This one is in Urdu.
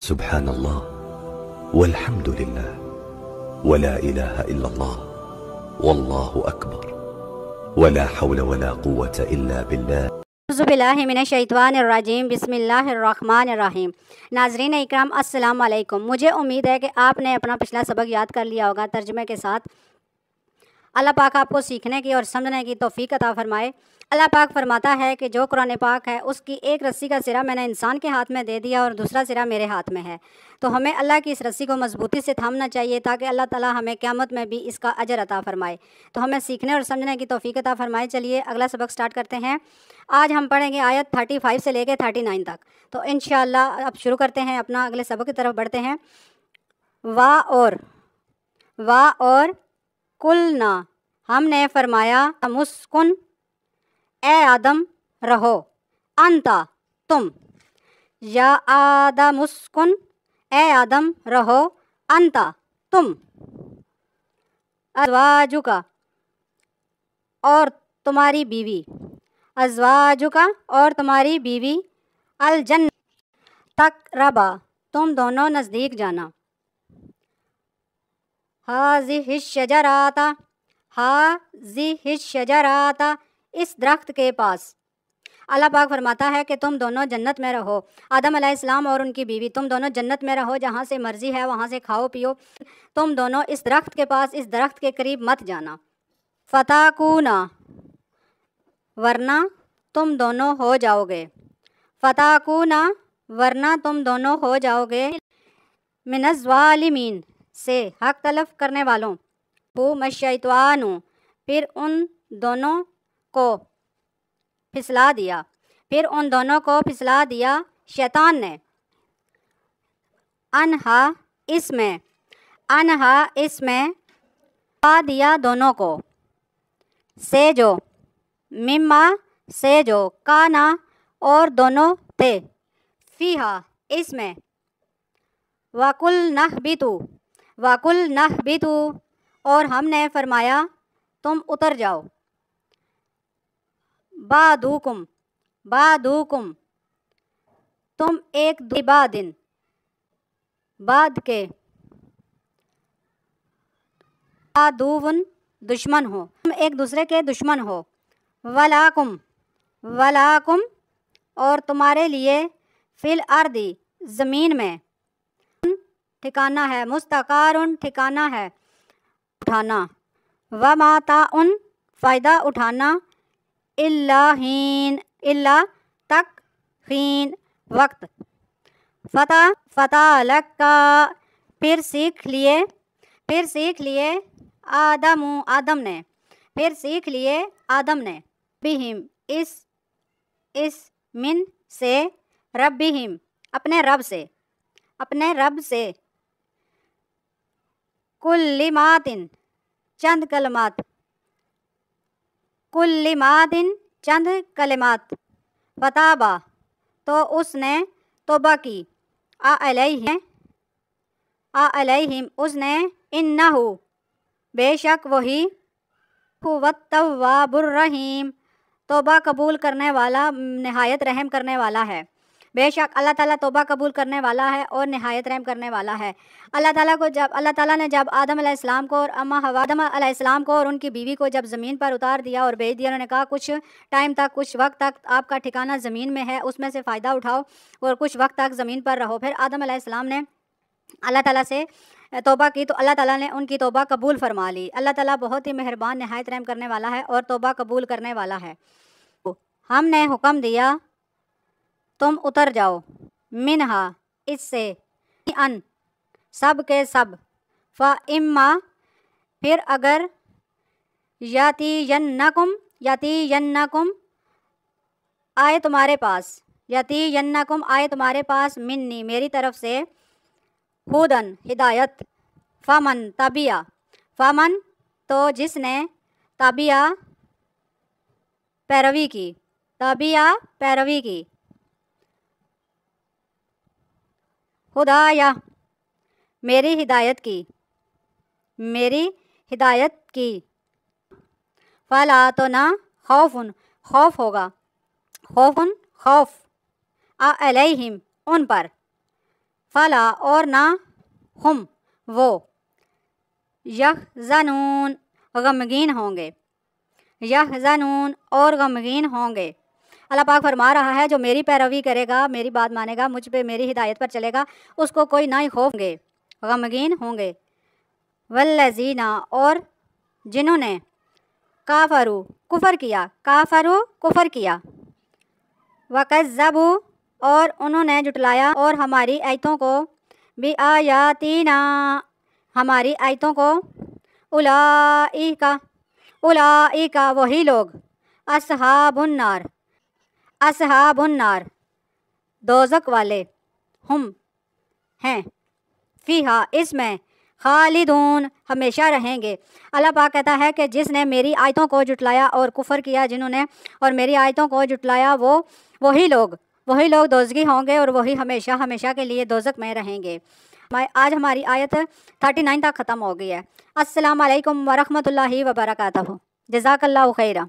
سبحان اللہ والحمد للہ ولا الہ الا اللہ واللہ اکبر ولا حول ولا قوة الا باللہ۔ اعوذ باللہ من الشیطان الرجیم، بسم اللہ الرحمن الرحیم۔ ناظرین اکرام السلام علیکم۔ مجھے امید ہے کہ آپ نے اپنا پچھلا سبق یاد کر لیا ہوگا ترجمے کے ساتھ۔ اللہ پاک آپ کو سیکھنے کی اور سمجھنے کی توفیق عطا فرمائے۔ اللہ پاک فرماتا ہے کہ جو قرآن پاک ہے اس کی ایک رسی کا سرا میں نے انسان کے ہاتھ میں دے دیا اور دوسرا سرا میرے ہاتھ میں ہے، تو ہمیں اللہ کی اس رسی کو مضبوطی سے تھامنا چاہیے تاکہ اللہ تعالی ہمیں قیامت میں بھی اس کا اجر عطا فرمائے، تو ہمیں سیکھنے اور سمجھنے کی توفیق عطا فرمائے۔ چلیے اگلا سبق سٹارٹ کرتے ہیں۔ آج ہم پڑھیں گے آیت 35 سے لے کے 39 تک، تو انشاءاللہ اب شروع کرتے ہیں، اپنا اگلے سبق کی طرف بڑھتے ہیں۔ وا اور قلنا، ہم نے فرمایا مسکن، اے آدم رہو، انتا تم، یا آدم اسکن، اے آدم رہو، انتا تم، ازواجکا اور تمہاری بیوی، ازواجکا اور تمہاری بیوی، الجنہ تقربا تم دونوں نزدیک جانا، ہذہ الشجرۃ، ہذہ الشجرۃ اس درخت کے پاس۔ اللہ پاک فرماتا ہے کہ تم دونوں جنت میں رہو، آدم علیہ السلام اور ان کی بیوی، تم دونوں جنت میں رہو، جہاں سے مرضی ہے وہاں سے کھاؤ پیو، تم دونوں اس درخت کے پاس، اس درخت کے قریب مت جانا۔ فتاکونا ورنہ تم دونوں ہو جاؤ گے، فتاکونا ورنہ تم دونوں ہو جاؤ گے، من الظالمین سے حق تلف کرنے والوں، الشیطان پھر ان دونوں کو پھسلا دیا، پھر ان دونوں کو پھسلا دیا شیطان نے، انہا اس میں، انہا اس میں پا دیا دونوں کو، سے جو، مما سے جو، کانا اور دونوں تھے، فیہا اس میں، وَقُلْنَا اهْبِطُوا، وَقُلْنَا اهْبِطُوا اور ہم نے فرمایا تم اتر جاؤ، بعضکم، بعضکم تم ایک بعدن بعد کے، عدوٌ دشمن ہو، تم ایک دوسرے کے دشمن ہو، وَلَکُمْ، وَلَکُمْ اور تمہارے لیے، فی الارض زمین میں، ٹھکانہ ہے، مستقر ٹھکانہ ہے، اٹھانا، ومتاع فائدہ اٹھانا، الا حین الا تک، حین وقت، فتلقی پھر سیکھ لیے، پھر سیکھ لیے آدم نے، پھر سیکھ لیے آدم نے، بہم اس من سے، ربہم اپنے رب سے، اپنے رب سے، کلمات چند کلمات، کلمات چند کلمات، فتابا تو اس نے توبہ کی، علیہم اس نے، انہ بے شک وہی، هو التواب الرحیم توبہ قبول کرنے والا، نہایت رحم کرنے والا ہے، بے شک اللہ تعالیٰ توبہ قبول کرنے والا ہے اور نہایت رحم کرنے والا ہے۔ اللہ تعالیٰ نے جب آدم علیہ السلام کو اور آدم علیہ السلام کو اور ان کی بیوی کو جب زمین پر اتار دیا اور بھیج دیا، انہوں نے کہا کچھ ٹائم تک، کچھ وقت تک آپ کا ٹھکانہ زمین میں ہے، اس میں سے فائدہ اٹھاؤ اور کچھ وقت تک زمین پر رہو۔ پھر آدم علیہ السلام نے اللہ تعالیٰ سے توبہ کی تو اللہ تعالیٰ نے ان کی توبہ قبول فرما لی۔ اللہ تعالیٰ بہت ہی مہربان، نہایت رحم کرنے والا ہے اور توبہ قبول کرنے والا ہے۔ ہم نے حکم دیا تم اتر جاؤ، منہا اس سے، ان سب کے سب، فاما پھر اگر، یاتینکم آئے تمہارے پاس، یاتینکم آئے تمہارے پاس، منی میری طرف سے، ہدن ہدایت، فمن تبعہ، فمن تو جس نے، تبعہ پیروی کی، تبعہ پیروی کی، ہدایہ میری ہدایت کی، میری ہدایت کی، فلا تو نہ، خوف خوف ہوگا، خوف خوف، علیہم ان پر، فلا اور نہ ہم وہ یحزنون غمگین ہوں گے، یحزنون اور غمگین ہوں گے۔ اللہ پاک فرما رہا ہے جو میری پیروی کرے گا، میری بات مانے گا، مجھ پہ میری ہدایت پر چلے گا، اس کو کوئی نہ ہی خوف گے، غمگین ہوں گے۔ والذین اور جنہوں نے کافروا کفر کیا، کافروا کفر کیا، وکذبوا اور انہوں نے جھٹلایا اور ہماری آیتوں کو، بآیاتنا ہماری آیتوں کو، اولئک وہی لوگ، اصحاب النار اصحاب النار دوزخ والے، ہم ہیں، فیہا اس میں، خالدون ہمیشہ رہیں گے۔ اللہ پاک کہتا ہے کہ جس نے میری آیتوں کو جھٹلایا اور کفر کیا، جنہوں نے اور میری آیتوں کو جھٹلایا، وہی لوگ دوزخی ہوں گے اور وہی ہمیشہ ہمیشہ کے لیے دوزخ میں رہیں گے۔ آج ہماری آیت 39 تک ختم ہو گئی ہے۔ السلام علیکم ورحمۃ اللہ وبرکاتہ۔ جزاک اللہ خیرہ۔